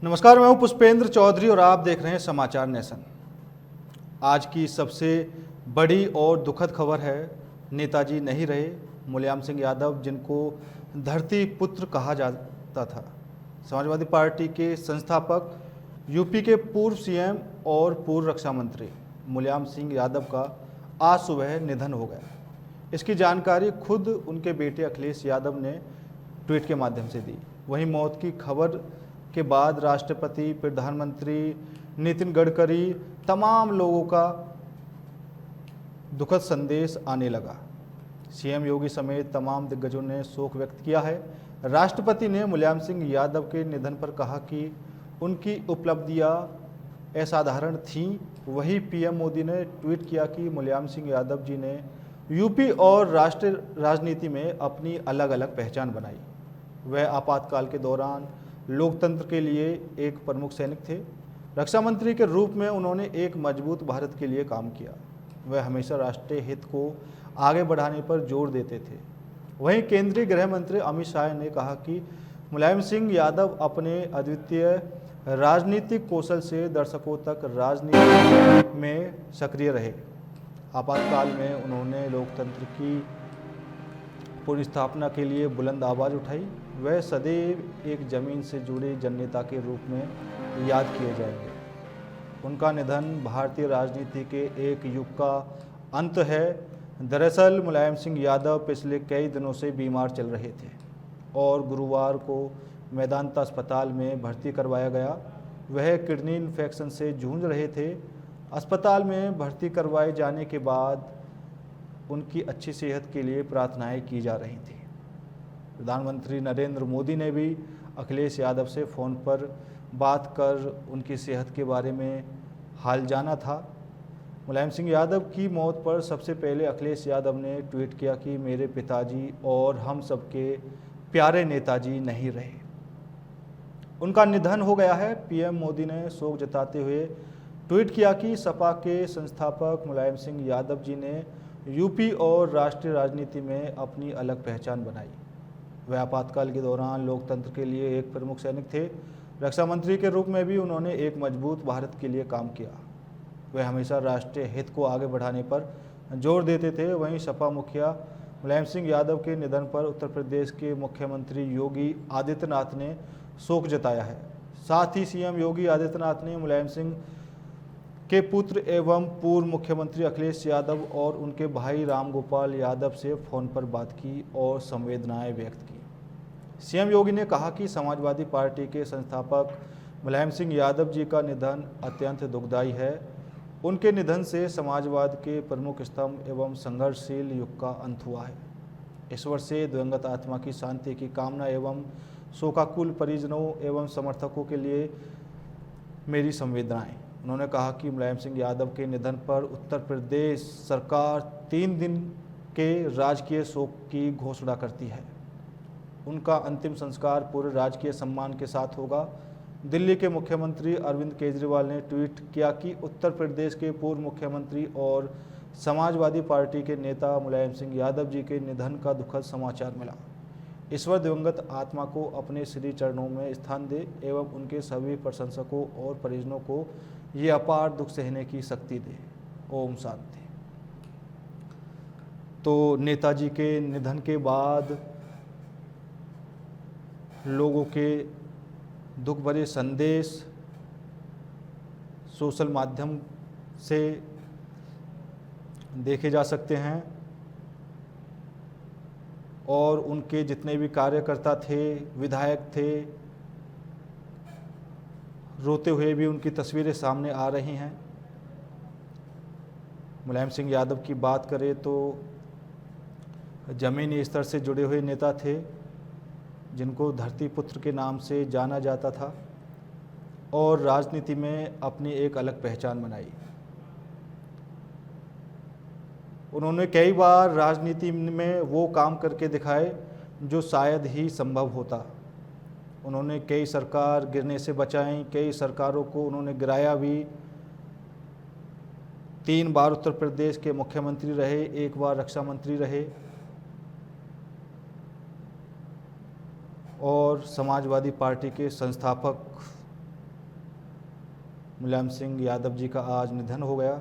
नमस्कार, मैं हूं पुष्पेंद्र चौधरी और आप देख रहे हैं समाचार नेशन। आज की सबसे बड़ी और दुखद खबर है, नेताजी नहीं रहे। मुलायम सिंह यादव, जिनको धरती पुत्र कहा जाता था, समाजवादी पार्टी के संस्थापक, यूपी के पूर्व सीएम और पूर्व रक्षा मंत्री मुलायम सिंह यादव का आज सुबह निधन हो गया। इसकी जानकारी खुद उनके बेटे अखिलेश यादव ने ट्वीट के माध्यम से दी। वहीं मौत की खबर के बाद राष्ट्रपति, प्रधानमंत्री, नितिन गडकरी, तमाम लोगों का दुखद संदेश आने लगा। सीएम योगी समेत तमाम दिग्गजों ने शोक व्यक्त किया है। राष्ट्रपति ने मुलायम सिंह यादव के निधन पर कहा कि उनकी उपलब्धियां असाधारण थीं। वहीं पीएम मोदी ने ट्वीट किया कि मुलायम सिंह यादव जी ने यूपी और राष्ट्रीय राजनीति में अपनी अलग अलग पहचान बनाई। वह आपातकाल के दौरान लोकतंत्र के लिए एक प्रमुख सैनिक थे। रक्षा मंत्री के रूप में उन्होंने एक मजबूत भारत के लिए काम किया। वह हमेशा राष्ट्रीय हित को आगे बढ़ाने पर जोर देते थे। वहीं केंद्रीय गृह मंत्री अमित शाह ने कहा कि मुलायम सिंह यादव अपने अद्वितीय राजनीतिक कौशल से दर्शकों तक राजनीति में सक्रिय रहे। आपातकाल में उन्होंने लोकतंत्र की पुनर्स्थापना के लिए बुलंद आवाज़ उठाई। वह सदैव एक ज़मीन से जुड़े जननेता के रूप में याद किए जाएंगे। उनका निधन भारतीय राजनीति के एक युग का अंत है। दरअसल मुलायम सिंह यादव पिछले कई दिनों से बीमार चल रहे थे और गुरुवार को मेदांता अस्पताल में भर्ती करवाया गया। वह किडनी इन्फेक्शन से जूझ रहे थे। अस्पताल में भर्ती करवाए जाने के बाद उनकी अच्छी सेहत के लिए प्रार्थनाएं की जा रही थी। प्रधानमंत्री नरेंद्र मोदी ने भी अखिलेश यादव से फ़ोन पर बात कर उनकी सेहत के बारे में हाल जाना था। मुलायम सिंह यादव की मौत पर सबसे पहले अखिलेश यादव ने ट्वीट किया कि मेरे पिताजी और हम सबके प्यारे नेताजी नहीं रहे, उनका निधन हो गया है। पीएम मोदी ने शोक जताते हुए ट्वीट किया कि सपा के संस्थापक मुलायम सिंह यादव जी ने यूपी और राष्ट्रीय राजनीति में अपनी अलग पहचान बनाई। वह आपातकाल के दौरान लोकतंत्र के लिए एक प्रमुख सैनिक थे। रक्षा मंत्री के रूप में भी उन्होंने एक मजबूत भारत के लिए काम किया। वह हमेशा राष्ट्रीय हित को आगे बढ़ाने पर जोर देते थे। वहीं सपा मुखिया मुलायम सिंह यादव के निधन पर उत्तर प्रदेश के मुख्यमंत्री योगी आदित्यनाथ ने शोक जताया है। साथ ही सीएम योगी आदित्यनाथ ने मुलायम सिंह के पुत्र एवं पूर्व मुख्यमंत्री अखिलेश यादव और उनके भाई रामगोपाल यादव से फ़ोन पर बात की और संवेदनाएं व्यक्त की। सीएम योगी ने कहा कि समाजवादी पार्टी के संस्थापक मुलायम सिंह यादव जी का निधन अत्यंत दुखदायी है। उनके निधन से समाजवाद के प्रमुख स्तंभ एवं संघर्षशील युग का अंत हुआ है। ईश्वर से दिवंगत आत्मा की शांति की कामना एवं शोकाकुल परिजनों एवं समर्थकों के लिए मेरी संवेदनाएं। उन्होंने कहा कि मुलायम सिंह यादव के निधन पर उत्तर प्रदेश सरकार 3 दिन के राजकीय शोक की घोषणा करती है। उनका अंतिम संस्कार पूरे राजकीय सम्मान के साथ होगा। दिल्ली के मुख्यमंत्री अरविंद केजरीवाल ने ट्वीट किया कि उत्तर प्रदेश के पूर्व मुख्यमंत्री और समाजवादी पार्टी के नेता मुलायम सिंह यादव जी के निधन का दुखद समाचार मिला। ईश्वर दिवंगत आत्मा को अपने श्री चरणों में स्थान दे एवं उनके सभी प्रशंसकों और परिजनों को ये अपार दुख सहने की शक्ति दे। ओम शांति। तो नेताजी के निधन के बाद लोगों के दुख भरे संदेश सोशल माध्यम से देखे जा सकते हैं और उनके जितने भी कार्यकर्ता थे, विधायक थे, रोते हुए भी उनकी तस्वीरें सामने आ रही हैं। मुलायम सिंह यादव की बात करें तो जमीनी स्तर से जुड़े हुए नेता थे, जिनको धरती पुत्र के नाम से जाना जाता था और राजनीति में अपनी एक अलग पहचान बनाई। उन्होंने कई बार राजनीति में वो काम करके दिखाए जो शायद ही संभव होता। उन्होंने कई सरकार गिरने से बचाई, कई सरकारों को उन्होंने गिराया भी। 3 बार उत्तर प्रदेश के मुख्यमंत्री रहे, 1 बार रक्षा मंत्री रहे और समाजवादी पार्टी के संस्थापक मुलायम सिंह यादव जी का आज निधन हो गया।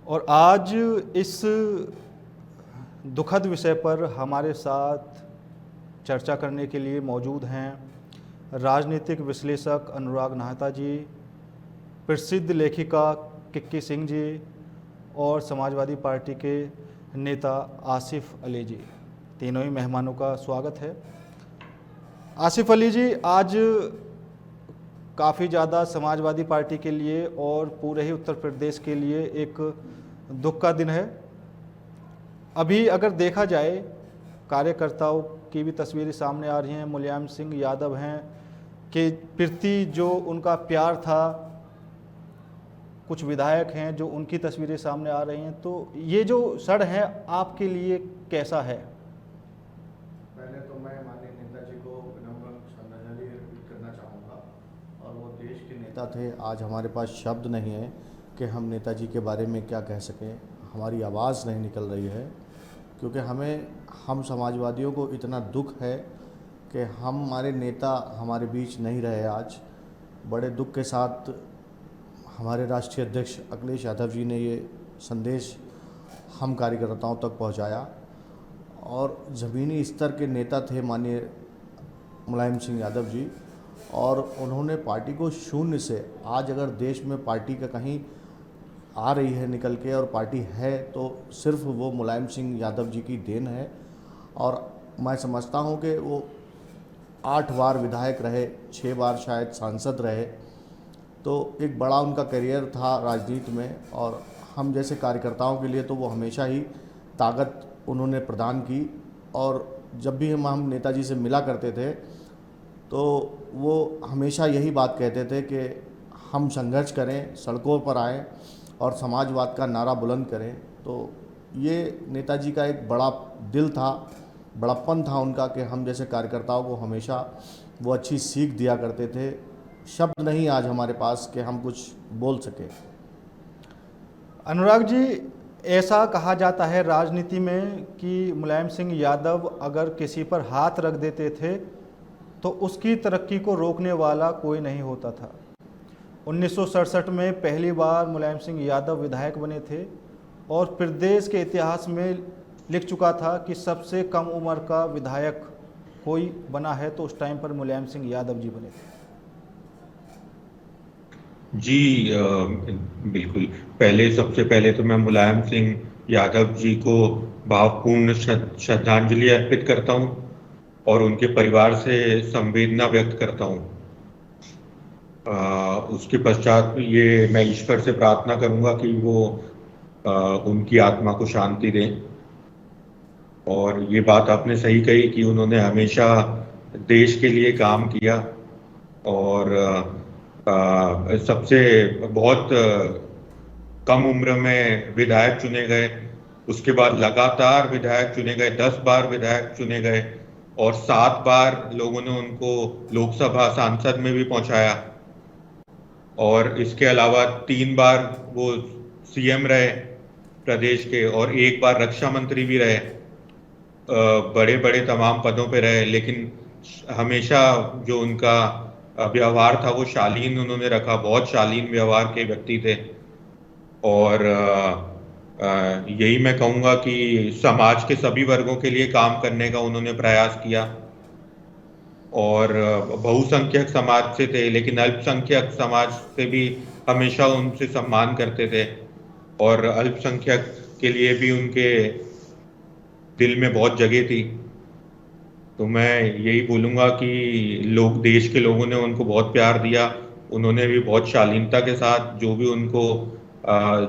और आज इस दुखद विषय पर हमारे साथ चर्चा करने के लिए मौजूद हैं राजनीतिक विश्लेषक अनुराग नाहता जी, प्रसिद्ध लेखिका किक्की सिंह जी और समाजवादी पार्टी के नेता आसिफ अली जी। तीनों ही मेहमानों का स्वागत है। आसिफ अली जी, आज काफ़ी ज़्यादा समाजवादी पार्टी के लिए और पूरे ही उत्तर प्रदेश के लिए एक दुख का दिन है। अभी अगर देखा जाए, कार्यकर्ताओं की भी तस्वीरें सामने आ रही हैं। मुलायम सिंह यादव हैं के प्रति जो उनका प्यार था, कुछ विधायक हैं जो उनकी तस्वीरें सामने आ रही हैं। तो ये जो क्षण है आपके लिए कैसा है? पहले तो मैं माननीय नेताजी को विनम्र श्रद्धांजलि अर्पित करना चाहूँगा। और वो देश के नेता थे। आज हमारे पास शब्द नहीं है कि हम नेताजी के बारे में क्या कह सकें। हमारी आवाज़ नहीं निकल रही है, क्योंकि हम समाजवादियों को इतना दुख है कि हमारे नेता हमारे बीच नहीं रहे। आज बड़े दुख के साथ हमारे राष्ट्रीय अध्यक्ष अखिलेश यादव जी ने ये संदेश हम कार्यकर्ताओं तक पहुंचाया। और ज़मीनी स्तर के नेता थे माननीय मुलायम सिंह यादव जी, और उन्होंने पार्टी को शून्य से आज अगर देश में पार्टी का कहीं आ रही है निकल के और पार्टी है, तो सिर्फ वो मुलायम सिंह यादव जी की देन है। और मैं समझता हूँ कि वो 8 बार विधायक रहे, 6 बार शायद सांसद रहे, तो एक बड़ा उनका करियर था राजनीति में। और हम जैसे कार्यकर्ताओं के लिए तो वो हमेशा ही ताकत उन्होंने प्रदान की। और जब भी हम नेताजी से मिला करते थे तो वो हमेशा यही बात कहते थे कि हम संघर्ष करें, सड़कों पर आएँ और समाजवाद का नारा बुलंद करें। तो ये नेताजी का एक बड़ा दिल था, बड़प्पन था उनका कि हम जैसे कार्यकर्ताओं को हमेशा वो अच्छी सीख दिया करते थे। शब्द नहीं आज हमारे पास कि हम कुछ बोल सके। अनुराग जी, ऐसा कहा जाता है राजनीति में कि मुलायम सिंह यादव अगर किसी पर हाथ रख देते थे तो उसकी तरक्की को रोकने वाला कोई नहीं होता था। 1967 में पहली बार मुलायम सिंह यादव विधायक बने थे और प्रदेश के इतिहास में लिख चुका था कि सबसे कम उम्र का विधायक कोई बना है तो उस टाइम पर मुलायम सिंह यादव जी बने थे। जी बिल्कुल। सबसे पहले तो मैं मुलायम सिंह यादव जी को भावपूर्ण श्रद्धांजलि अर्पित करता हूं और उनके परिवार से संवेदना व्यक्त करता हूं। उसके पश्चात ये मैं ईश्वर से प्रार्थना करूंगा कि वो उनकी आत्मा को शांति दें। और ये बात आपने सही कही कि उन्होंने हमेशा देश के लिए काम किया और सबसे बहुत कम उम्र में विधायक चुने गए। उसके बाद लगातार विधायक चुने गए, 10 बार विधायक चुने गए और 7 बार लोगों ने उनको लोकसभा सांसद में भी पहुंचाया। और इसके अलावा 3 बार वो सीएम रहे प्रदेश के और 1 बार रक्षा मंत्री भी रहे। बड़े बड़े तमाम पदों पे रहे, लेकिन हमेशा जो उनका व्यवहार था वो शालीन उन्होंने रखा। बहुत शालीन व्यवहार के व्यक्ति थे। और यही मैं कहूँगा कि समाज के सभी वर्गों के लिए काम करने का उन्होंने प्रयास किया। और बहुसंख्यक समाज से थे, लेकिन अल्पसंख्यक समाज से भी हमेशा उनसे सम्मान करते थे और अल्पसंख्यक के लिए भी उनके दिल में बहुत जगह थी। तो मैं यही बोलूँगा कि देश के लोगों ने उनको बहुत प्यार दिया। उन्होंने भी बहुत शालीनता के साथ जो भी उनको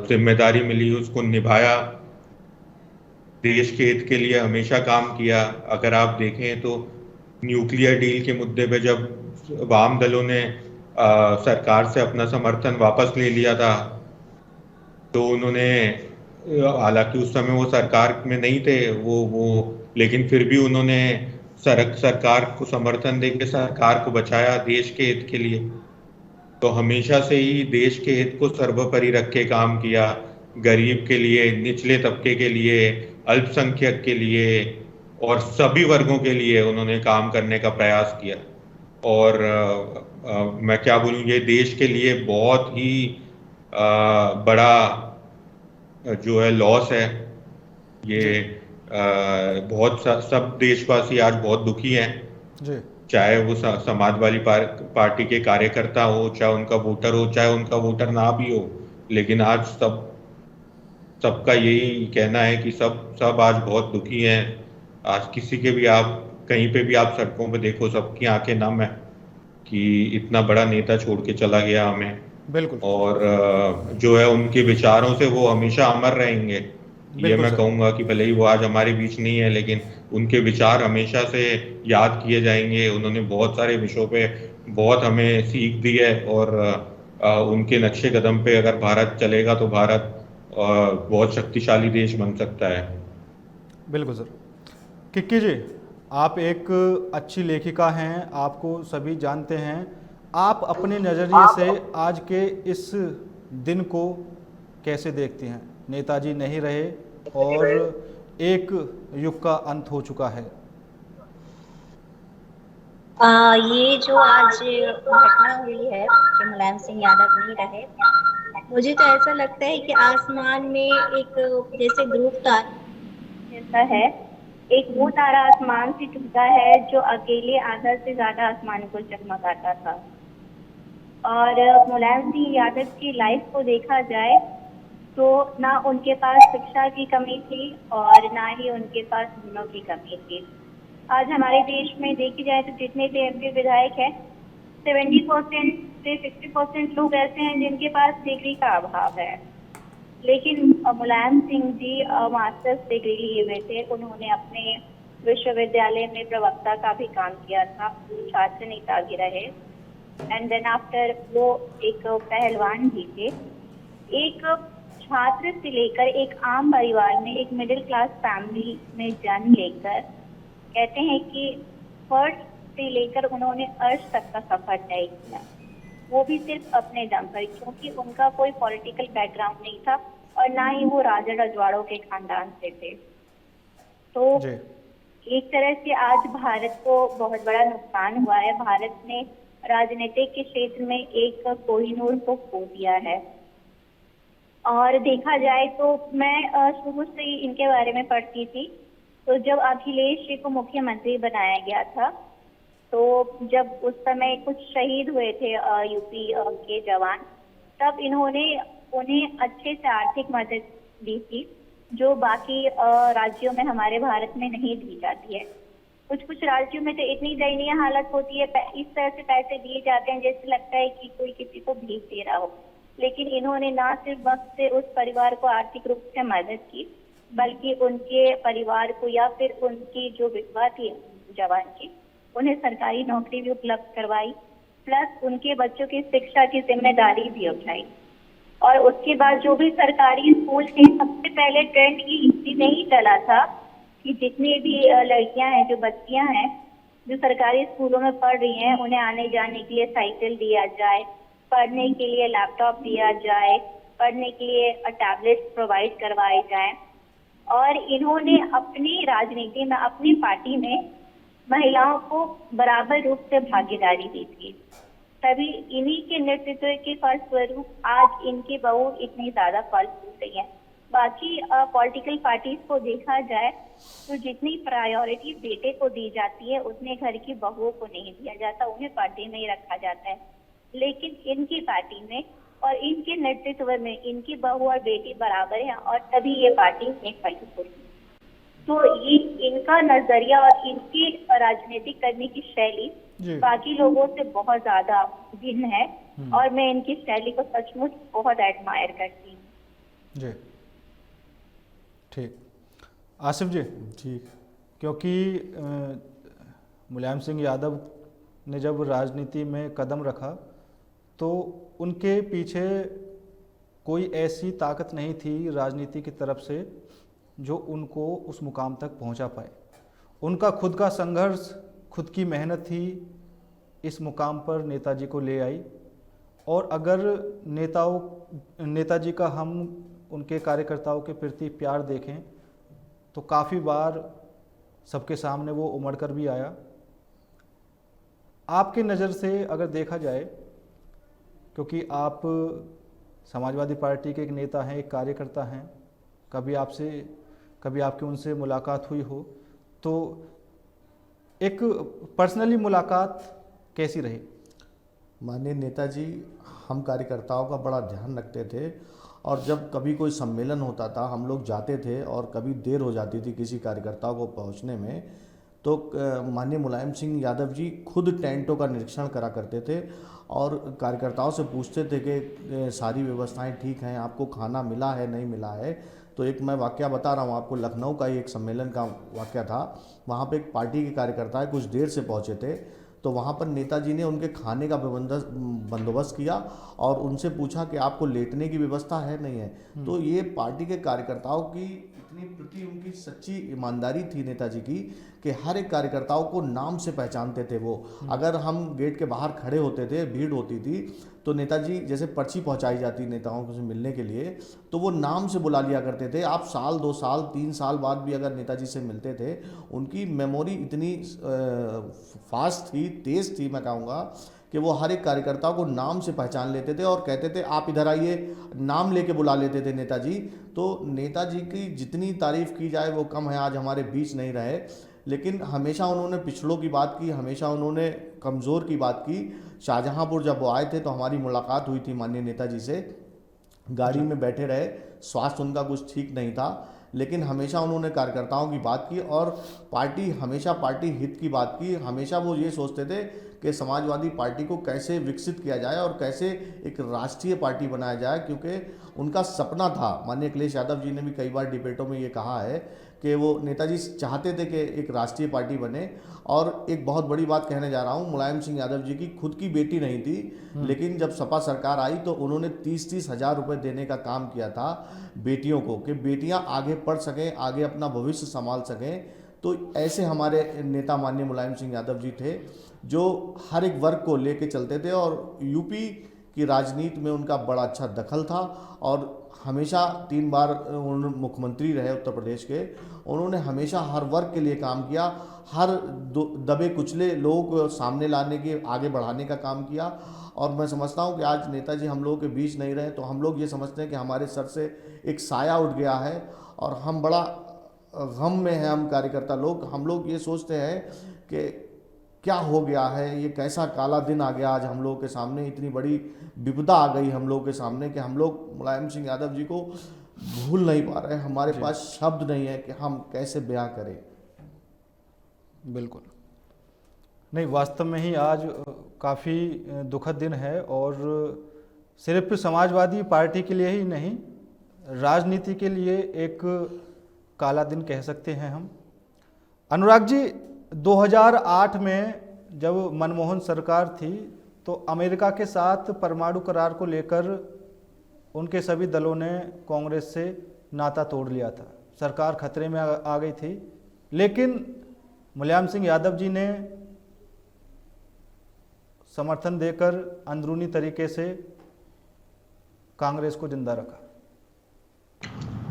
जिम्मेदारी मिली उसको निभाया। देश के हित के लिए हमेशा काम किया। अगर आप देखें तो न्यूक्लियर डील के मुद्दे पे जब वाम दलों ने सरकार से अपना समर्थन वापस ले लिया था, तो उन्होंने, हालांकि उस समय वो सरकार में नहीं थे वो लेकिन फिर भी उन्होंने सरकार को समर्थन देके सरकार को बचाया देश के हित के लिए। तो हमेशा से ही देश के हित को सर्वोपरि रख के काम किया, गरीब के लिए, निचले तबके के लिए, अल्पसंख्यक के लिए और सभी वर्गों के लिए उन्होंने काम करने का प्रयास किया। और मैं क्या बोलूं, ये देश के लिए बहुत ही बड़ा जो है लॉस है ये। जी सब देशवासी आज बहुत दुखी हैं, जी चाहे वो समाजवादी पार्टी के कार्यकर्ता हो, चाहे उनका वोटर हो, चाहे उनका वोटर ना भी हो, लेकिन आज सबका यही कहना है कि सब सब आज बहुत दुखी हैं। आज किसी के भी, आप कहीं पे भी आप सड़कों पे देखो, सबकी आंखें नम है कि इतना बड़ा नेता छोड़ के चला गया हमें। बिल्कुल और जो है उनके विचारों से वो हमेशा अमर रहेंगे। ये बिल्कुल मैं सर। कहूँगा कि भले ही वो आज हमारे बीच नहीं है, लेकिन उनके विचार हमेशा से याद किए जाएंगे। उन्होंने बहुत सारे विषयों पे बहुत हमें सीख दी है, और उनके नक्शे कदम पे अगर भारत चलेगा तो भारत बहुत शक्तिशाली देश बन सकता है। बिल्कुल सर। किक्की जी, आप एक अच्छी लेखिका हैं, आपको सभी जानते हैं। आप अपने नज़रिए से आज के इस दिन को कैसे देखती हैं? नेताजी नहीं रहे और एक युग का अंत हो चुका है। ये जो आज घटना हुई है कि मुलायम सिंह यादव नहीं रहे, मुझे तो ऐसा लगता है कि आसमान में एक जैसे ध्रुव तारा जैसा है, एक वो तारा आसमान से टूटा है जो अकेले आधा से ज्यादा आसमान को चमकाता था। और मुलायम सिंह यादव की लाइफ को देखा जाए तो ना उनके पास शिक्षा की कमी थी और ना ही उनके पास गुणों की कमी थी। आज हमारे देश में देखी जाए तो जितने भी एमपी विधायक हैं, 70% से 60% लोग ऐसे हैं जिनके पास डिग्री का अभाव है। लेकिन मुलायम सिंह जी मास्टर्स डिग्री लिए हुए थे। उन्होंने अपने विश्वविद्यालय में प्रवक्ता का भी काम किया था, छात्र नेता भी रहे, एंड देन आफ्टर वो एक पहलवान भी थे। एक छात्र से लेकर एक आम परिवार में, एक मिडिल क्लास फैमिली में जन्म लेकर, कहते हैं कि फर्स्ट से लेकर उन्होंने अर्श तक का सफर तय किया, वो भी सिर्फ अपने दम पर, क्योंकि उनका कोई पॉलिटिकल बैकग्राउंड नहीं था और ना ही वो राजा रजवाड़ों के खानदान से थे। तो जी एक तरह से आज भारत को बहुत बड़ा नुकसान हुआ है। भारत ने राजनीतिक के क्षेत्र में एक कोहिनूर को खो दिया है। और देखा जाए तो मैं शुरू से ही इनके बारे में पढ़ती थी। तो जब अखिलेश जी को मुख्यमंत्री बनाया गया था, तो जब उस समय कुछ शहीद हुए थे यूपी के जवान, तब इन्होंने उन्हें अच्छे से आर्थिक मदद दी थी, जो बाकी राज्यों में हमारे भारत में नहीं दी जाती है। कुछ राज्यों में तो इतनी दयनीय हालत होती है, इस तरह से पैसे दिए जाते हैं जैसे लगता है कि कोई किसी को भीख दे रहा हो। लेकिन इन्होंने ना सिर्फ वक्त से उस परिवार को आर्थिक रूप से मदद की, बल्कि उनके परिवार को या फिर उनकी जो विधवा थी जवान की, उन्हें सरकारी नौकरी भी उपलब्ध करवाई, प्लस उनके बच्चों की शिक्षा की जिम्मेदारी भी उठाई। और उसके बाद जो भी सरकारी स्कूल थे, सबसे पहले ट्रेंड ये हिंदी में ही चला था कि जितनी भी लड़कियां हैं, जो बच्चियां हैं, जो सरकारी स्कूलों में पढ़ रही हैं, उन्हें आने जाने के लिए साइकिल दिया जाए, पढ़ने के लिए लैपटॉप दिया जाए, पढ़ने के लिए टैबलेट्स प्रोवाइड करवाए जाए। और इन्होंने अपनी राजनीति में, अपनी पार्टी में महिलाओं को बराबर रूप से भागीदारी दी थी। तभी इन्हीं के नेतृत्व के फलस्वरूप आज इनकी बहू इतनी ज्यादा फल फूल रही है। बाकी पॉलिटिकल पार्टीज को देखा जाए तो जितनी प्रायोरिटी बेटे को दी जाती है, उतने घर की बहुओं को नहीं दिया जाता, उन्हें पर्दे में ही रखा जाता है। लेकिन इनकी पार्टी में और इनके नेतृत्व में इनकी बहू और बेटी बराबर है, और तभी ये पार्टी एक फली फूली। तो ये इनका नजरिया और इनकी राजनीतिक करने की शैली बाकी लोगों से बहुत ज्यादा भिन्न है, और मैं इनकी शैली को सचमुच बहुत एडमायर करती हूँ। जी ठीक। आसिफ जी, जी, क्योंकि मुलायम सिंह यादव ने जब राजनीति में कदम रखा तो उनके पीछे कोई ऐसी ताकत नहीं थी राजनीति की तरफ से जो उनको उस मुकाम तक पहुंचा पाए। उनका खुद का संघर्ष, खुद की मेहनत ही इस मुकाम पर नेताजी को ले आई। और अगर नेताजी का हम उनके कार्यकर्ताओं के प्रति प्यार देखें तो काफ़ी बार सबके सामने वो उमड़ कर भी आया। आपकी नज़र से अगर देखा जाए, क्योंकि आप समाजवादी पार्टी के एक नेता हैं, एक कार्यकर्ता हैं, कभी आपकी उनसे मुलाकात हुई हो तो एक पर्सनली मुलाकात कैसी रही? माननीय नेताजी हम कार्यकर्ताओं का बड़ा ध्यान रखते थे और जब कभी कोई सम्मेलन होता था हम लोग जाते थे और कभी देर हो जाती थी किसी कार्यकर्ता को पहुंचने में, तो माननीय मुलायम सिंह यादव जी खुद टेंटों का निरीक्षण करा करते थे और कार्यकर्ताओं से पूछते थे कि सारी व्यवस्थाएं ठीक हैं, आपको खाना मिला है नहीं मिला है। तो एक मैं वाकया बता रहा हूँ आपको, लखनऊ का ही एक सम्मेलन का वाकया था। वहाँ पे एक पार्टी के कार्यकर्ता कुछ देर से पहुँचे थे, तो वहाँ पर नेताजी ने उनके खाने का बंदोबस्त किया और उनसे पूछा कि आपको लेटने की व्यवस्था है नहीं है। तो ये पार्टी के कार्यकर्ताओं की इतनी प्रति उनकी सच्ची ईमानदारी थी नेताजी की कि हर एक कार्यकर्ताओं को नाम से पहचानते थे वो। अगर हम गेट के बाहर खड़े होते थे, भीड़ होती थी, तो नेताजी जैसे पर्ची पहुंचाई जाती नेताओं से मिलने के लिए, तो वो नाम से बुला लिया करते थे। आप साल 2 साल 3 साल बाद भी अगर नेताजी से मिलते थे, उनकी मेमोरी इतनी फास्ट थी, तेज़ थी, मैं कहूँगा कि वो हर एक कार्यकर्ता को नाम से पहचान लेते थे और कहते थे आप इधर आइए, नाम लेके बुला लेते थे नेताजी। तो नेताजी की जितनी तारीफ़ की जाए वो कम है। आज हमारे बीच नहीं रहे, लेकिन हमेशा उन्होंने पिछड़ों की बात की, हमेशा उन्होंने कमज़ोर की बात की। शाहजहांपुर जब वो आए थे तो हमारी मुलाकात हुई थी माननीय नेताजी से, गाड़ी में बैठे रहे, स्वास्थ्य उनका कुछ ठीक नहीं था, लेकिन हमेशा उन्होंने कार्यकर्ताओं की बात की और हमेशा पार्टी हित की बात की। हमेशा वो ये सोचते थे कि समाजवादी पार्टी को कैसे विकसित किया जाए और कैसे एक राष्ट्रीय पार्टी बनाया जाए, क्योंकि उनका सपना था। माननीय अखिलेश यादव जी ने भी कई बार डिबेटों में ये कहा है कि वो नेताजी चाहते थे कि एक राष्ट्रीय पार्टी बने। और एक बहुत बड़ी बात कहने जा रहा हूँ, मुलायम सिंह यादव जी की खुद की बेटी नहीं थी, लेकिन जब सपा सरकार आई तो उन्होंने 30-30 हज़ार रुपये देने का काम किया था बेटियों को, कि बेटियाँ आगे पढ़ सकें, आगे अपना भविष्य संभाल सकें। तो ऐसे हमारे नेता माननीय मुलायम सिंह यादव जी थे जो हर एक वर्ग को लेके चलते थे और यूपी की राजनीति में उनका बड़ा अच्छा दखल था और हमेशा 3 बार उन्होंने मुख्यमंत्री रहे उत्तर प्रदेश के। उन्होंने हमेशा हर वर्ग के लिए काम किया, हर दबे कुचले लोगों को सामने लाने के, आगे बढ़ाने का काम किया। और मैं समझता हूँ कि आज नेताजी हम लोगों के बीच नहीं रहे तो हम लोग ये समझते हैं कि हमारे सर से एक साया उठ गया है और हम बड़ा गम में हैं। हम कार्यकर्ता लोग, हम लोग ये सोचते हैं कि क्या हो गया है, ये कैसा काला दिन आ गया आज हम लोगों के सामने, इतनी बड़ी विपदा आ गई हम लोगों के सामने कि हम लोग मुलायम सिंह यादव जी को भूल नहीं पा रहे हैं। हमारे पास शब्द नहीं है कि हम कैसे बयां करें। बिल्कुल नहीं, वास्तव में ही आज काफ़ी दुखद दिन है और सिर्फ समाजवादी पार्टी के लिए ही नहीं, राजनीति के लिए एक काला दिन कह सकते हैं हम। अनुराग जी, 2008 में जब मनमोहन सरकार थी तो अमेरिका के साथ परमाणु करार को लेकर उनके सभी दलों ने कांग्रेस से नाता तोड़ लिया था, सरकार खतरे में आ गई थी। लेकिन मुलायम सिंह यादव जी ने समर्थन देकर अंदरूनी तरीके से कांग्रेस को जिंदा रखा।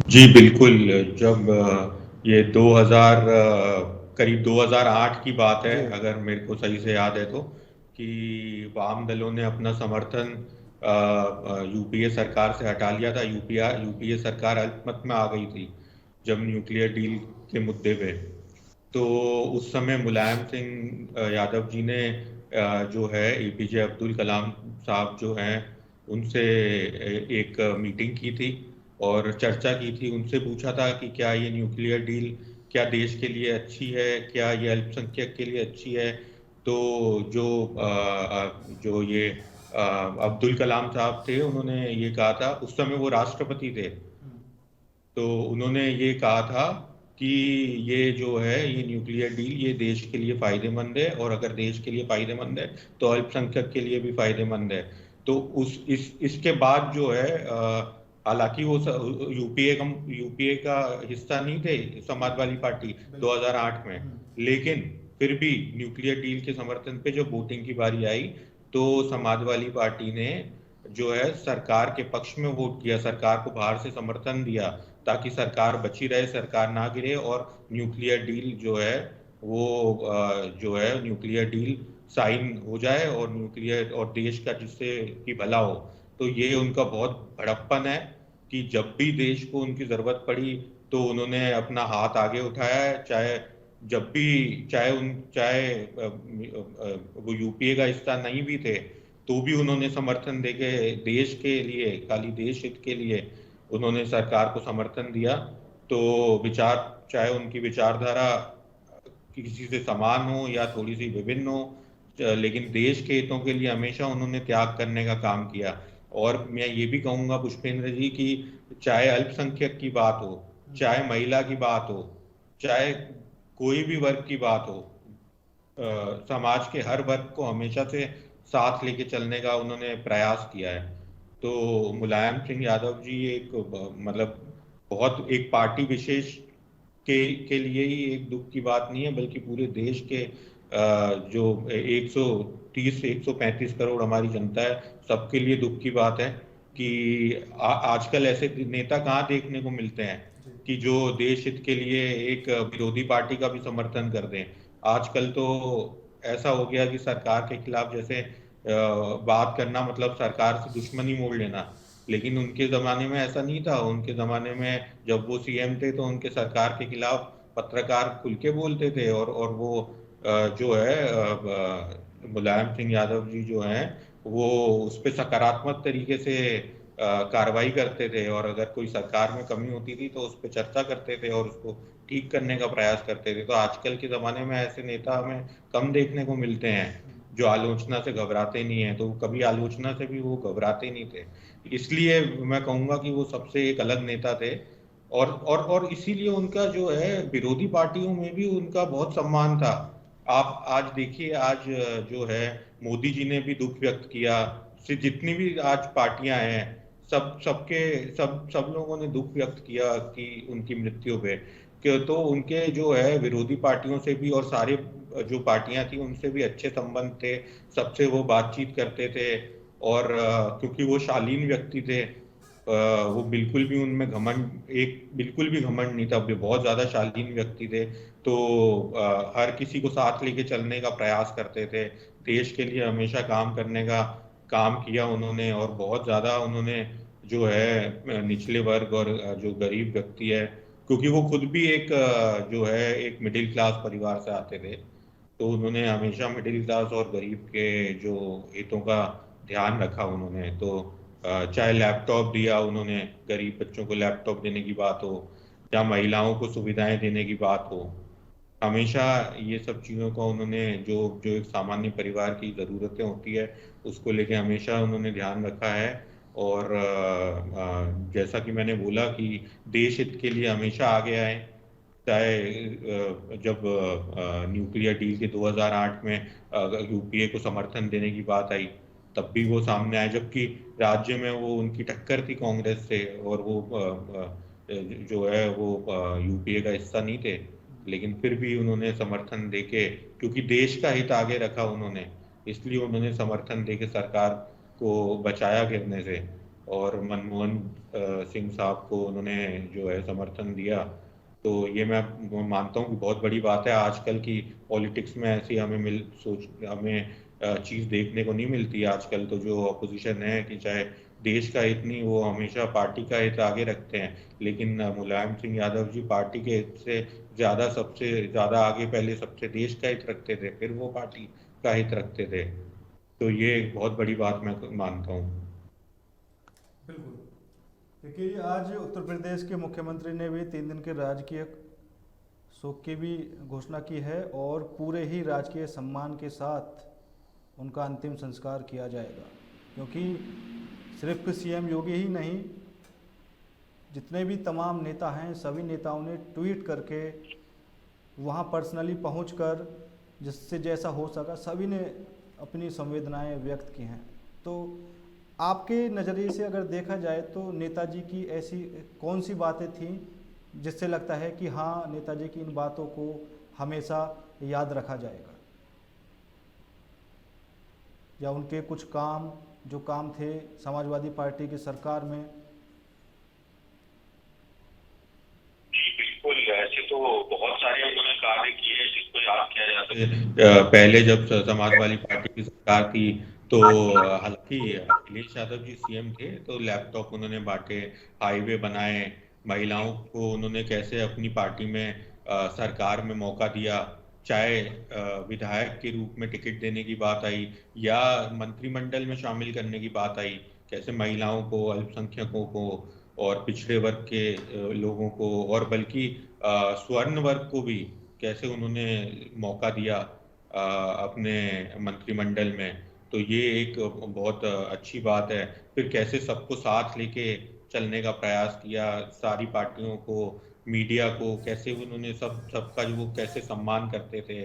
जी बिल्कुल, जब ये करीब 2008 की बात है, अगर मेरे को सही से याद है तो, कि वाम दलों ने अपना समर्थन यूपीए सरकार से हटा लिया था। यूपीए सरकार अल्पमत में आ गई थी जब न्यूक्लियर डील के मुद्दे पे। तो उस समय मुलायम सिंह यादव जी ने जो है एपीजे अब्दुल कलाम साहब जो हैं उनसे एक मीटिंग की थी और चर्चा की थी। उनसे पूछा था कि क्या ये न्यूक्लियर डील क्या देश के लिए अच्छी है, क्या ये अल्पसंख्यक के लिए अच्छी है। तो जो ये अब्दुल कलाम साहब थे उन्होंने ये कहा था, उस समय वो राष्ट्रपति थे, तो उन्होंने ये कहा था कि ये जो है ये न्यूक्लियर डील ये देश के लिए फायदेमंद है, और अगर देश के लिए फायदेमंद है तो अल्पसंख्यक के लिए भी फायदेमंद है। तो उस इसके बाद जो है हालांकि वो यूपीए का हिस्सा नहीं थे समाजवादी पार्टी 2008 में, लेकिन फिर भी न्यूक्लियर डील के समर्थन पे जब वोटिंग की बारी आई तो समाजवादी पार्टी ने जो है सरकार के पक्ष में वोट किया, सरकार को बाहर से समर्थन दिया ताकि सरकार बची रहे, सरकार ना गिरे, और न्यूक्लियर डील जो है वो जो है न्यूक्लियर डील साइन हो जाए और न्यूक्लियर और देश का जिससे कि भला हो। तो ये उनका बहुत बड़प्पन है कि जब भी देश को उनकी जरूरत पड़ी तो उन्होंने अपना हाथ आगे उठाया है, चाहे जब भी चाहे वो यूपीए का हिस्सा नहीं भी थे तो भी उन्होंने समर्थन देके देश के लिए, खाली देश हित के लिए उन्होंने सरकार को समर्थन दिया। तो विचार चाहे उनकी विचारधारा किसी से समान हो या थोड़ी सी विभिन्न हो, लेकिन देश के हितों के लिए हमेशा उन्होंने त्याग करने का काम किया। और मैं ये भी कहूंगा पुष्पेंद्र जी कि चाहे अल्पसंख्यक की बात हो, चाहे महिला की बात हो, चाहे कोई भी वर्ग की बात हो, समाज के हर वर्ग को हमेशा से साथ लेके चलने का उन्होंने प्रयास किया है। तो मुलायम सिंह यादव जी एक मतलब बहुत एक पार्टी विशेष के लिए ही एक दुख की बात नहीं है, बल्कि पूरे देश के जो 130 से 135 करोड़ हमारी जनता है, सबके लिए दुख की बात है कि आजकल ऐसे नेता कहाँ देखने को मिलते हैं कि जो देश हित के लिए एक विरोधी पार्टी का भी समर्थन कर दें। आजकल तो ऐसा हो गया कि सरकार के खिलाफ जैसे बात करना मतलब सरकार से दुश्मनी मोड़ लेना, लेकिन उनके ज़माने में ऐसा नहीं था। उनके ज़माने में जब वो सीएम थे तो उनके सरकार के खिलाफ पत्रकार खुल के बोलते थे, और वो जो है मुलायम सिंह यादव जी जो हैं वो उस पर सकारात्मक तरीके से कार्रवाई करते थे, और अगर कोई सरकार में कमी होती थी तो उस पर चर्चा करते थे और उसको ठीक करने का प्रयास करते थे। तो आजकल के ज़माने में ऐसे नेता हमें कम देखने को मिलते हैं जो आलोचना से घबराते नहीं है, तो कभी आलोचना से भी वो घबराते नहीं थे। इसलिए मैं कहूँगा कि वो सबसे एक अलग नेता थे, और इसीलिए उनका जो है विरोधी पार्टियों में भी उनका बहुत सम्मान था। आप आज देखिए, आज जो है मोदी जी ने भी दुख व्यक्त किया, से जितनी भी आज पार्टियां हैं सब लोगों ने दुख व्यक्त किया कि उनकी मृत्यु पे, कि तो उनके जो है विरोधी पार्टियों से भी और सारे जो पार्टियां थी उनसे भी अच्छे संबंध थे, सबसे वो बातचीत करते थे। और क्योंकि वो शालीन व्यक्ति थे, वो बिल्कुल भी उनमें घमंड बिल्कुल भी घमंड नहीं था, वे बहुत ज्यादा शालीन व्यक्ति थे। तो हर किसी को साथ लेके चलने का प्रयास करते थे, देश के लिए हमेशा काम करने का काम किया उन्होंने, और बहुत ज्यादा उन्होंने जो है निचले वर्ग और जो गरीब व्यक्ति है, क्योंकि वो खुद भी एक जो है एक मिडिल क्लास परिवार से आते थे, तो उन्होंने हमेशा मिडिल क्लास और गरीब के जो हितों का ध्यान रखा उन्होंने। तो चाहे लैपटॉप दिया उन्होंने, गरीब बच्चों को लैपटॉप देने की बात हो, या महिलाओं को सुविधाएं देने की बात हो, हमेशा ये सब चीज़ों का उन्होंने जो जो एक सामान्य परिवार की ज़रूरतें होती है उसको लेके हमेशा उन्होंने ध्यान रखा है। और जैसा कि मैंने बोला कि देश हित के लिए हमेशा आगे आए, चाहे जब न्यूक्लियर डील के 2008 में यूपीए को समर्थन देने की बात आई तब भी वो सामने आए, जबकि राज्य में वो उनकी टक्कर थी कांग्रेस से, और वो जो है वो यूपीए का हिस्सा नहीं थे, लेकिन फिर भी उन्होंने समर्थन देके, क्योंकि देश का हित आगे रखा उन्होंने, इसलिए उन्होंने समर्थन देके सरकार को बचाया गिरने से, और मनमोहन सिंह साहब को उन्होंने जो है समर्थन दिया। तो ये मैं मानता हूँ कि बहुत बड़ी बात है। आजकल की पॉलिटिक्स में ऐसी हमें चीज़ देखने को नहीं मिलती आजकल। तो जो अपोजिशन है कि चाहे देश का हित नहीं, वो हमेशा पार्टी का हित आगे रखते हैं, लेकिन मुलायम सिंह यादव जी पार्टी के हित से ज़्यादा सबसे ज़्यादा आगे पहले सबसे देश का हित रखते थे, फिर वो पार्टी का हित रखते थे। तो ये एक बहुत बड़ी बात मैं मानता हूँ। बिल्कुल। देखिए, आज उत्तर प्रदेश के मुख्यमंत्री ने भी 3 दिन के राजकीय शोक की भी घोषणा की है, और पूरे ही राजकीय सम्मान के साथ उनका अंतिम संस्कार किया जाएगा, क्योंकि सिर्फ सीएम योगी ही नहीं, जितने भी तमाम नेता हैं सभी नेताओं ने ट्वीट करके वहाँ पर्सनली पहुंचकर जिससे जैसा हो सका सभी ने अपनी संवेदनाएं व्यक्त की हैं। तो आपके नज़रिए से अगर देखा जाए तो नेताजी की ऐसी कौन सी बातें थीं जिससे लगता है कि हाँ, नेताजी की इन बातों को हमेशा याद रखा जाएगा, या उनके कुछ काम जो काम थे समाजवादी पार्टी की सरकार में? बिल्कुल, ऐसे तो बहुत सारे उन्होंने कार्य किए जिसको याद किया जा सकता। पहले जब समाजवादी पार्टी की सरकार थी तो हालांकि अखिलेश यादव जी सीएम थे, तो लैपटॉप उन्होंने बांटे, हाईवे बनाए, महिलाओं को उन्होंने कैसे अपनी पार्टी में सरकार में मौका दिया, चाहे विधायक के रूप में टिकट देने की बात आई या मंत्रिमंडल में शामिल करने की बात आई, कैसे महिलाओं को, अल्पसंख्यकों को और पिछड़े वर्ग के लोगों को और बल्कि स्वर्ण वर्ग को भी कैसे उन्होंने मौका दिया अपने मंत्रिमंडल में। तो ये एक बहुत अच्छी बात है। फिर कैसे सबको साथ लेके चलने का प्रयास किया, सारी पार्टियों को, मीडिया को, कैसे उन्होंने सबका जो वो कैसे सम्मान करते थे,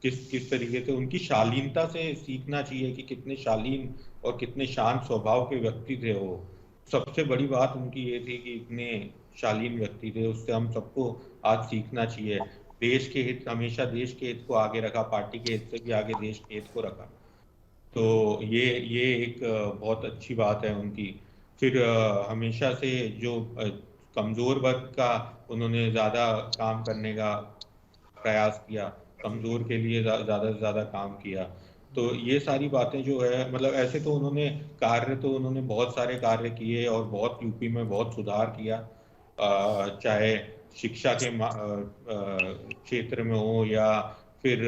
किस किस तरीके से उनकी शालीनता से सीखना चाहिए कि कितने शालीन और कितने शांत स्वभाव के व्यक्ति थे वो। सबसे बड़ी बात उनकी ये थी कि इतने शालीन व्यक्ति थे, उससे हम सबको आज सीखना चाहिए। देश के हित, हमेशा देश के हित को आगे रखा, पार्टी के हित से भी आगे देश के हित को रखा। तो ये एक बहुत अच्छी बात है उनकी। फिर हमेशा से जो कमजोर वर्ग का उन्होंने ज्यादा काम करने का प्रयास किया, कमजोर के लिए ज्यादा से ज्यादा काम किया। तो ये सारी बातें जो है, मतलब ऐसे तो उन्होंने बहुत सारे कार्य किए और बहुत यूपी में बहुत सुधार किया, चाहे शिक्षा के क्षेत्र में हो या फिर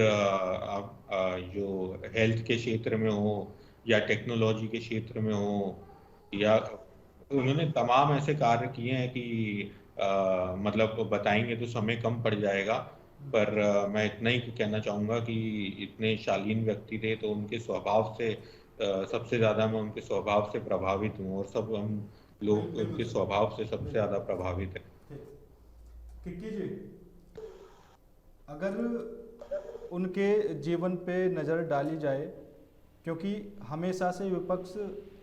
जो हेल्थ के क्षेत्र में हो या टेक्नोलॉजी के क्षेत्र में हो, या उन्होंने तमाम ऐसे कार्य किए हैं कि मतलब बताएंगे तो समय कम पड़ जाएगा। पर मैं इतना ही कहना चाहूँगा कि इतने शालीन व्यक्ति थे, तो उनके स्वभाव से सबसे ज़्यादा मैं उनके स्वभाव से प्रभावित हूँ और सब हम लोग उनके स्वभाव से सबसे ज़्यादा प्रभावित हैं। किक्की जी, अगर उनके जीवन पे नज़र डाली जाए, क्योंकि हमेशा से विपक्ष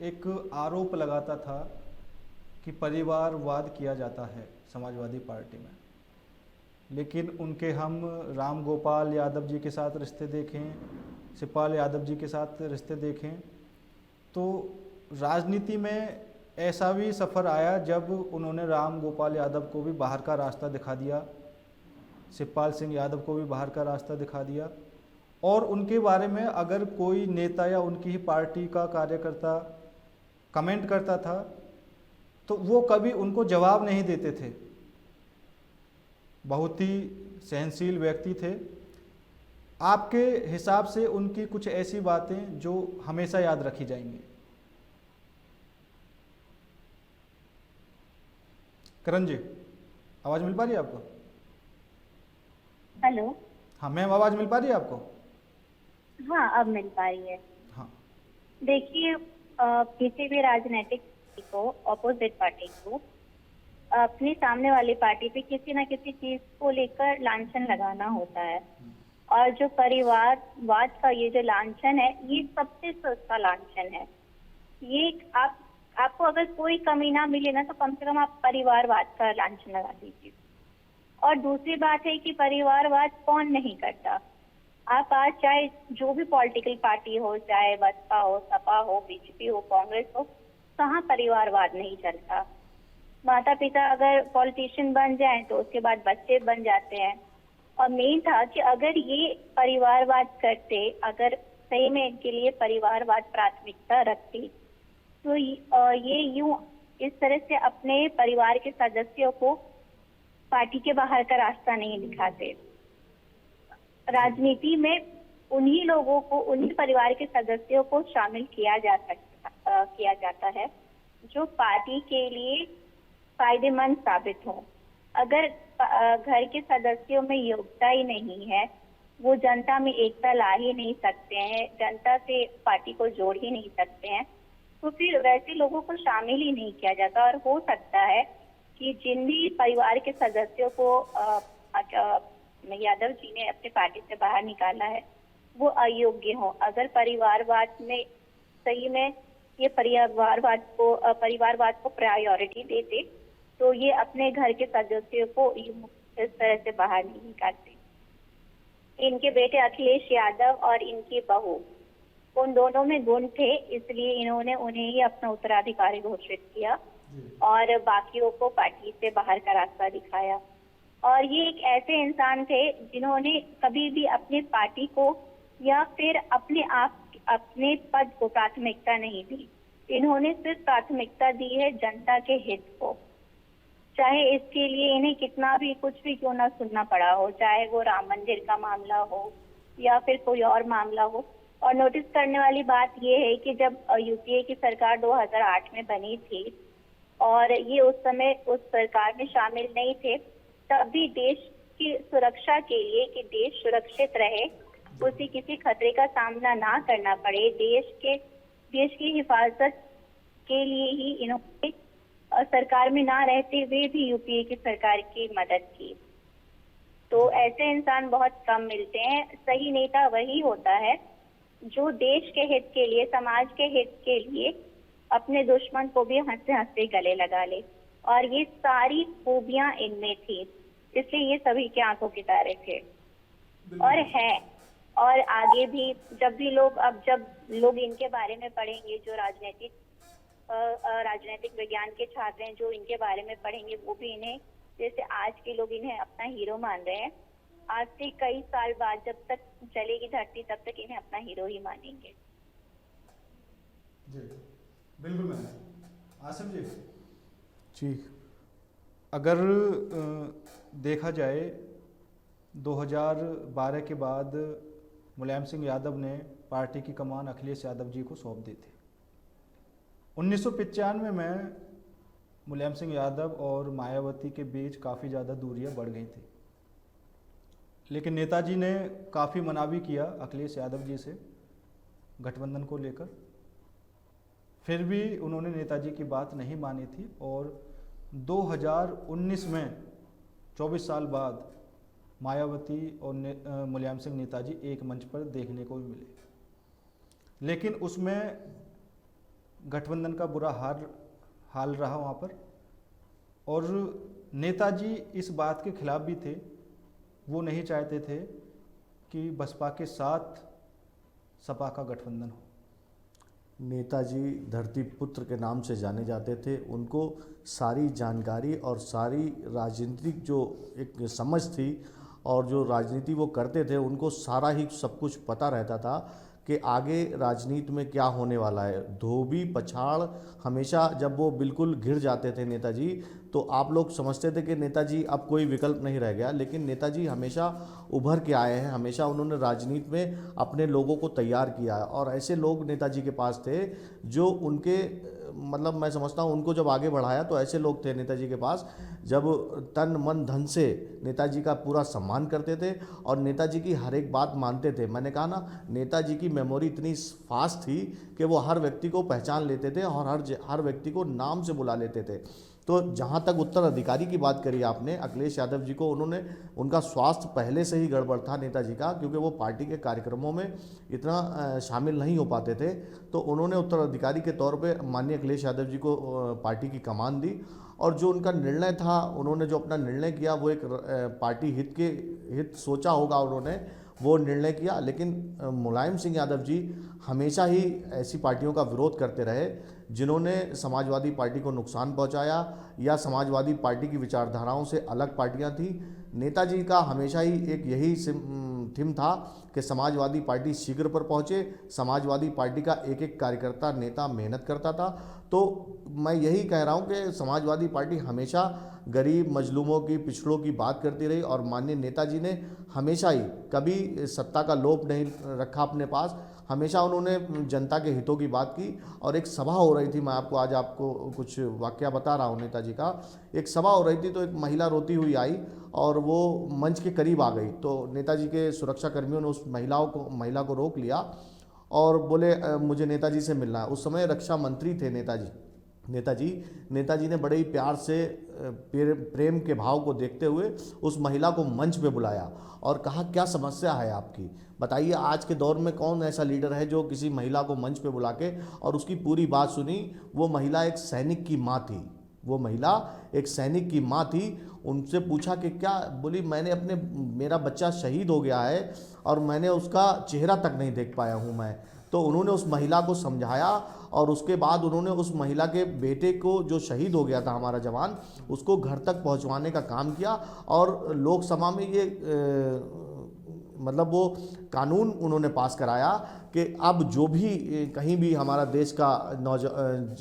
एक आरोप लगाता था कि परिवारवाद किया जाता है समाजवादी पार्टी में, लेकिन उनके हम राम गोपाल यादव जी के साथ रिश्ते देखें, शिवपाल यादव जी के साथ रिश्ते देखें, तो राजनीति में ऐसा भी सफ़र आया जब उन्होंने राम गोपाल यादव को भी बाहर का रास्ता दिखा दिया, शिवपाल सिंह यादव को भी बाहर का रास्ता दिखा दिया, और उनके बारे में अगर कोई नेता या उनकी ही पार्टी का कार्यकर्ता कमेंट करता था तो वो कभी उनको जवाब नहीं देते थे। बहुत ही सहनशील व्यक्ति थे। आपके हिसाब से उनकी कुछ ऐसी बातें जो हमेशा याद रखी जाएंगी? करण जी, आवाज़ मिल पा रही है आपको? हेलो। हाँ मैम, आवाज़ मिल पा रही है आपको? हाँ, अब मिल पा रही है। हाँ, देखिए, किसी भी राजनीतिक को, ऑपोजिट पार्टी को, अपने सामने वाली पार्टी पे किसी ना किसी चीज को लेकर लांछन लगाना होता है, और जो परिवारवाद का ये जो लांछन है, ये सबसे सस्ता लांछन है। ये आपको अगर कोई कमी ना मिले ना, तो कम से कम आप परिवारवाद का लांछन लगा दीजिए। और दूसरी बात है कि परिवारवाद कौन नहीं करता। आप आज चाहे जो भी पॉलिटिकल पार्टी हो, चाहे बसपा हो, सपा हो, बीजेपी हो, कांग्रेस हो, कहाँ परिवारवाद नहीं चलता। माता पिता अगर पॉलिटिशियन बन जाएं तो उसके बाद बच्चे बन जाते हैं। और मेन था कि अगर ये परिवारवाद करते, अगर सही में इनके लिए परिवारवाद प्राथमिकता रखती, तो ये यूं इस तरह से अपने परिवार के सदस्यों को पार्टी के बाहर का रास्ता नहीं दिखाते। राजनीति में उन्हीं लोगों को, उन्हीं परिवार के सदस्यों को शामिल किया जाता है जो पार्टी के लिए फायदेमंद साबित हो। अगर घर के सदस्यों में योग्यता ही नहीं है, वो जनता में एकता ला ही नहीं सकते हैं, जनता से पार्टी को जोड़ ही नहीं सकते हैं, तो फिर वैसे लोगों को शामिल ही नहीं किया जाता। और हो सकता है कि जिन भी परिवार के सदस्यों को यादव जी ने अपने पार्टी से बाहर निकाला है वो अयोग्य हो। अगर परिवारवाद में सही में ये परिवारवाद को प्रायोरिटी देते तो ये अपने घर के सदस्यों को इस तरह से बाहर नहीं निकालते। इनके बेटे अखिलेश यादव और इनकी बहू, उन दोनों में गुण थे, इसलिए इन्होंने उन्हें ही अपना उत्तराधिकारी घोषित किया और बाकियों को पार्टी से बाहर का रास्ता दिखाया। और ये एक ऐसे इंसान थे जिन्होंने कभी भी अपने पार्टी को या फिर अपने पद को प्राथमिकता नहीं दी। इन्होंने सिर्फ प्राथमिकता दी है जनता के हित को, चाहे इसके लिए इन्हें कितना भी कुछ भी क्यों ना सुनना पड़ा हो, चाहे वो राम मंदिर का मामला हो या फिर कोई और मामला हो। और नोटिस करने वाली बात ये है कि जब यूपीए की सरकार 2008 में बनी थी और ये उस समय उस सरकार में शामिल नहीं थे, तब भी देश की सुरक्षा के लिए कि देश सुरक्षित रहे, उसे किसी खतरे का सामना ना करना पड़े, देश की हिफाजत के लिए ही इन्होंने सरकार में ना रहते हुए भी यूपीए की सरकार की मदद की। तो ऐसे इंसान बहुत कम मिलते हैं। सही नेता वही होता है जो देश के हित के लिए, समाज के हित के लिए अपने दुश्मन को भी हंसते हंसते गले लगा ले। और ये सारी खूबियां इनमें थी, इसलिए ये सभी के आंखों के तारे थे और है। और आगे भी जब लोग इनके बारे में पढ़ेंगे, जो राजनीतिक विज्ञान के छात्र हैं जो इनके बारे में पढ़ेंगे, वो भी इन्हें, जैसे आज के लोग इन्हें अपना हीरो मान रहे हैं, आज से कई साल बाद जब तक चलेगी धरती तब तक इन्हें अपना हीरो ही मानेंगे। जी बिल्कुल मैम। आसिफ जी, अगर देखा जाए 2012 के बाद मुलायम सिंह यादव ने पार्टी की कमान अखिलेश यादव जी को सौंप दी थी। 1995 में मुलायम सिंह यादव और मायावती के बीच काफ़ी ज़्यादा दूरियां बढ़ गई थी, लेकिन नेताजी ने काफ़ी मना भी किया अखिलेश यादव जी से गठबंधन को लेकर, फिर भी उन्होंने नेताजी की बात नहीं मानी थी। और 2019 में 24 साल बाद मायावती और मुलायम सिंह नेताजी एक मंच पर देखने को भी मिले, लेकिन उसमें गठबंधन का बुरा हाल रहा वहाँ पर। और नेताजी इस बात के खिलाफ भी थे, वो नहीं चाहते थे कि बसपा के साथ सपा का गठबंधन हो। नेताजी धरती पुत्र के नाम से जाने जाते थे। उनको सारी जानकारी और सारी राजनीतिक जो एक समझ थी और जो राजनीति वो करते थे, उनको सारा ही सब कुछ पता रहता था कि आगे राजनीति में क्या होने वाला है। धोबी पछाड़ हमेशा जब वो बिल्कुल घिर जाते थे नेताजी, तो आप लोग समझते थे कि नेताजी अब कोई विकल्प नहीं रह गया, लेकिन नेताजी हमेशा उभर के आए हैं। हमेशा उन्होंने राजनीति में अपने लोगों को तैयार किया है और ऐसे लोग नेताजी के पास थे जो उनके मतलब मैं समझता हूँ उनको जब आगे बढ़ाया, तो ऐसे लोग थे नेताजी के पास जब तन मन धन से नेताजी का पूरा सम्मान करते थे और नेताजी की हर एक बात मानते थे। मैंने कहा ना, नेताजी की मेमोरी इतनी फास्ट थी कि वो हर व्यक्ति को पहचान लेते थे और हर व्यक्ति को नाम से बुला लेते थे। तो जहाँ तक उत्तराधिकारी की बात करी आपने, अखिलेश यादव जी को उनका स्वास्थ्य पहले से ही गड़बड़ था नेताजी का, क्योंकि वो पार्टी के कार्यक्रमों में इतना शामिल नहीं हो पाते थे। तो उन्होंने उत्तराधिकारी के तौर पे माननीय अखिलेश यादव जी को पार्टी की कमान दी और जो उनका निर्णय था, उन्होंने जो अपना निर्णय किया वो एक पार्टी हित सोचा होगा उन्होंने, वो निर्णय किया। लेकिन मुलायम सिंह यादव जी हमेशा ही ऐसी पार्टियों का विरोध करते रहे जिन्होंने समाजवादी पार्टी को नुकसान पहुंचाया या समाजवादी पार्टी की विचारधाराओं से अलग पार्टियां थी। नेताजी का हमेशा ही एक यही थीम था कि समाजवादी पार्टी शीघ्र पर पहुंचे, समाजवादी पार्टी का एक एक कार्यकर्ता नेता मेहनत करता था। तो मैं यही कह रहा हूं कि समाजवादी पार्टी हमेशा गरीब मजलूमों की, पिछड़ों की बात करती रही और माननीय नेताजी ने हमेशा ही कभी सत्ता का लोभ नहीं रखा अपने पास। हमेशा उन्होंने जनता के हितों की बात की। और एक सभा हो रही थी, मैं आज आपको कुछ वाकया बता रहा हूँ नेताजी का। एक सभा हो रही थी तो एक महिला रोती हुई आई और वो मंच के करीब आ गई, तो नेताजी के सुरक्षा कर्मियों ने उस महिला को रोक लिया और बोले मुझे नेताजी से मिलना है। उस समय रक्षा मंत्री थे नेताजी, नेताजी ने बड़े ही प्यार से प्रेम के भाव को देखते हुए उस महिला को मंच पे बुलाया और कहा, क्या समस्या है आपकी, बताइए। आज के दौर में कौन ऐसा लीडर है जो किसी महिला को मंच पे बुला के और उसकी पूरी बात सुनी। वो महिला एक सैनिक की माँ थी, वो महिला एक सैनिक की माँ थी। उनसे पूछा कि क्या, बोली मैंने मेरा बच्चा शहीद हो गया है और मैंने उसका चेहरा तक नहीं देख पाया हूँ मैं। तो उन्होंने उस महिला को समझाया और उसके बाद उन्होंने उस महिला के बेटे को, जो शहीद हो गया था हमारा जवान, उसको घर तक पहुंचवाने का काम किया और लोकसभा में ये मतलब वो कानून उन्होंने पास कराया कि अब जो भी कहीं भी हमारा देश का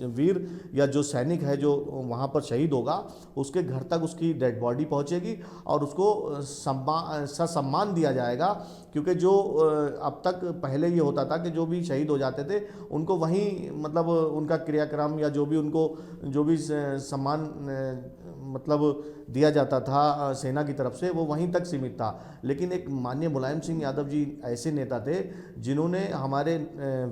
वीर या जो सैनिक है जो वहाँ पर शहीद होगा, उसके घर तक उसकी डेड बॉडी पहुँचेगी और उसको ससम्मान दिया जाएगा। क्योंकि जो अब तक पहले ये होता था कि जो भी शहीद हो जाते थे उनको वहीं मतलब उनका क्रियाक्रम या जो भी सम्मान मतलब दिया जाता था सेना की तरफ से, वो वहीं तक सीमित था। लेकिन एक माननीय मुलायम सिंह यादव जी ऐसे नेता थे जिन्होंने हमारे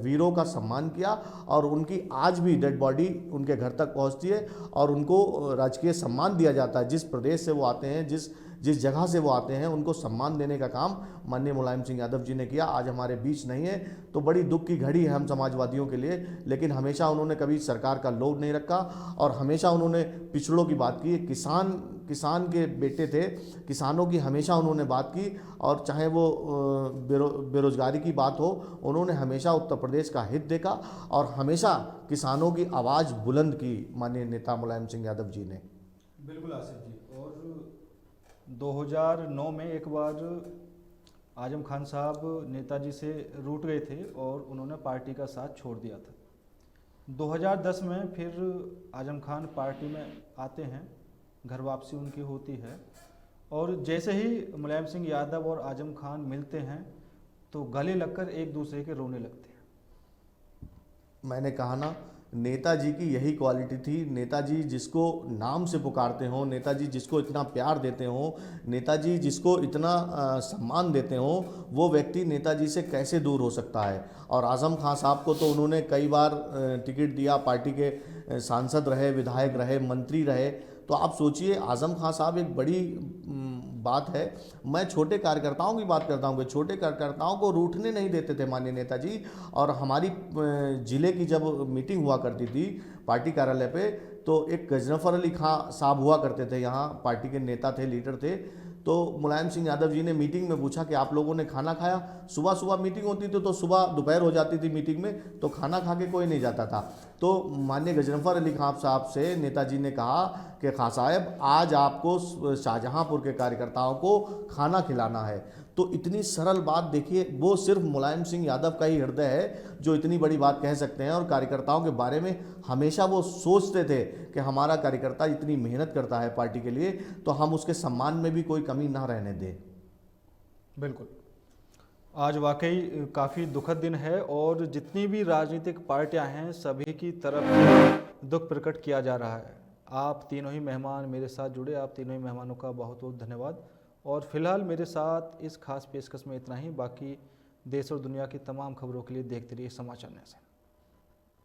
वीरों का सम्मान किया और उनकी आज भी डेड बॉडी उनके घर तक पहुंचती है और उनको राजकीय सम्मान दिया जाता है। जिस प्रदेश से वो आते हैं, जिस जगह से वो आते हैं, उनको सम्मान देने का काम माननीय मुलायम सिंह यादव जी ने किया। आज हमारे बीच नहीं है तो बड़ी दुख की घड़ी है हम समाजवादियों के लिए, लेकिन हमेशा उन्होंने कभी सरकार का लोभ नहीं रखा और हमेशा उन्होंने पिछड़ों की बात की। किसान के बेटे थे, किसानों की हमेशा उन्होंने बात की और चाहे वो बेरोजगारी की बात हो, उन्होंने हमेशा उत्तर प्रदेश का हित देखा और हमेशा किसानों की आवाज़ बुलंद की माननीय नेता मुलायम सिंह यादव जी ने। बिल्कुल आसिफ जी। और 2009 में एक बार आजम खान साहब नेताजी से रूठ गए थे और उन्होंने पार्टी का साथ छोड़ दिया था। 2010 में फिर आजम खान पार्टी में आते हैं, घर वापसी उनकी होती है और जैसे ही मुलायम सिंह यादव और आजम खान मिलते हैं तो गले लगकर एक दूसरे के रोने लगते हैं। मैंने कहा ना, नेताजी की यही क्वालिटी थी। नेताजी जिसको नाम से पुकारते हों, नेताजी जिसको इतना प्यार देते हों, नेताजी जिसको इतना सम्मान देते हों, वो व्यक्ति नेताजी से कैसे दूर हो सकता है। और आज़म खान साहब को तो उन्होंने कई बार टिकट दिया, पार्टी के सांसद रहे, विधायक रहे, मंत्री रहे। तो आप सोचिए, आज़म खान साहब एक बड़ी बात है। मैं छोटे कार्यकर्ताओं की बात करता हूँ कि छोटे कार्यकर्ताओं को रूठने नहीं देते थे माननीय नेताजी। और हमारी ज़िले की जब मीटिंग हुआ करती थी पार्टी कार्यालय पे, तो एक गजनफ़र अली खां साहब हुआ करते थे, यहाँ पार्टी के नेता थे, लीडर थे। तो मुलायम सिंह यादव जी ने मीटिंग में पूछा कि आप लोगों ने खाना खाया। सुबह सुबह मीटिंग होती थी तो सुबह दोपहर हो जाती थी मीटिंग में, तो खाना खा के कोई नहीं जाता था। तो माननीय गजनफ़र अली खां साहब से नेताजी ने कहा कि खां साहब, आज आपको शाहजहांपुर के कार्यकर्ताओं को खाना खिलाना है। तो इतनी सरल बात देखिए, वो सिर्फ मुलायम सिंह यादव का ही हृदय है जो इतनी बड़ी बात कह सकते हैं। और कार्यकर्ताओं के बारे में हमेशा वो सोचते थे कि हमारा कार्यकर्ता इतनी मेहनत करता है पार्टी के लिए, तो हम उसके सम्मान में भी कोई कमी ना रहने दें। बिल्कुल, आज वाकई काफ़ी दुखद दिन है और जितनी भी राजनीतिक पार्टियां हैं सभी की तरफ दुख प्रकट किया जा रहा है। आप तीनों ही मेहमान मेरे साथ जुड़े, आप तीनों ही मेहमानों का बहुत बहुत धन्यवाद। और फिलहाल मेरे साथ इस खास पेशकश में इतना ही। बाकी देश और दुनिया की तमाम खबरों के लिए देखते रहिए समाचार नेशन।